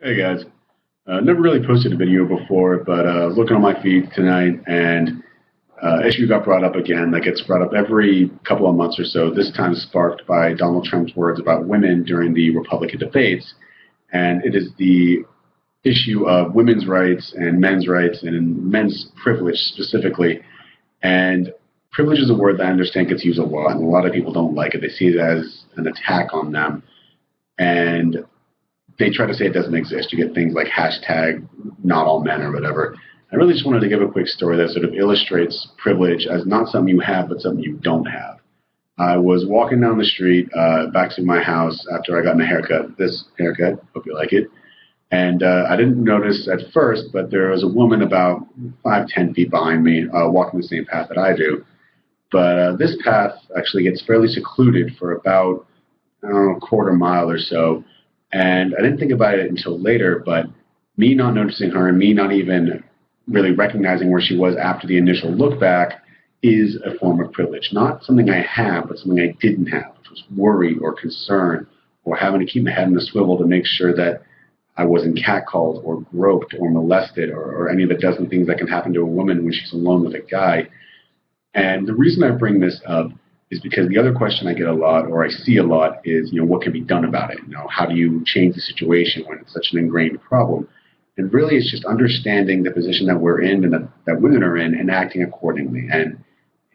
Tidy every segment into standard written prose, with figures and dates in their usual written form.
Hey guys, never really posted a video before, but I was looking on my feed tonight and issue got brought up again. That gets brought up every couple of months or so. This time sparked by Donald Trump's words about women during the Republican debates, and it is the issue of women's rights and men's privilege specifically. And privilege is a word that I understand gets used a lot, and a lot of people don't like it. They see it as an attack on them, and they try to say it doesn't exist. You get things like hashtag not all men or whatever. I really just wanted to give a quick story that sort of illustrates privilege as not something you have, but something you don't have. I was walking down the street back to my house after I got my haircut. This haircut, hope you like it. And I didn't notice at first, but there was a woman about 5, 10 feet behind me walking the same path that I do. But this path actually gets fairly secluded for about, I don't know, a quarter mile or so. And I didn't think about it until later, but me not noticing her and me not even really recognizing where she was after the initial look back is a form of privilege. Not something I have, but something I didn't have, which was worry or concern or having to keep my head in a swivel to make sure that I wasn't catcalled or groped or molested or any of the dozen things that can happen to a woman when she's alone with a guy. And the reason I bring this up is because the other question I get a lot, or I see a lot, is, what can be done about it? How do you change the situation when it's such an ingrained problem? And really, it's just understanding the position that we're in and that women are in and acting accordingly. And,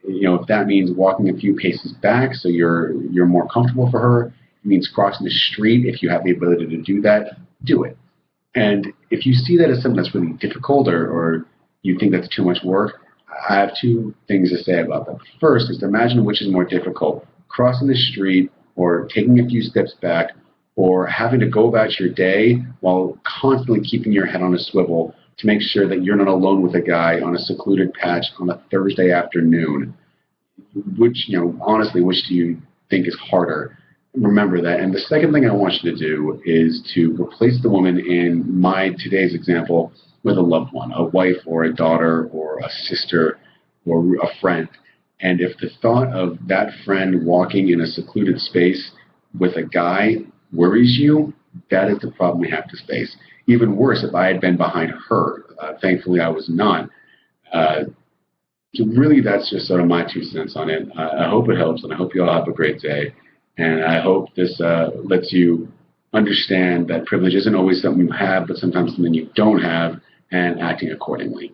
if that means walking a few paces back so you're more comfortable for her, it means crossing the street if you have the ability to do that, do it. And if you see that as something that's really difficult or you think that's too much work, I have two things to say about that. First is to imagine which is more difficult, crossing the street or taking a few steps back or having to go about your day while constantly keeping your head on a swivel to make sure that you're not alone with a guy on a secluded patch on a Thursday afternoon. Which, honestly, which do you think is harder? Remember that. And the second thing I want you to do is to replace the woman in today's example with a loved one, a wife or a daughter or a sister or a friend. And if the thought of that friend walking in a secluded space with a guy worries you, that is the problem we have to face. Even worse, if I had been behind her. Thankfully, I was not. So really, that's just sort of my 2 cents on it. I hope it helps, and I hope you all have a great day. And I hope this lets you understand that privilege isn't always something you have, but sometimes something you don't have, and acting accordingly.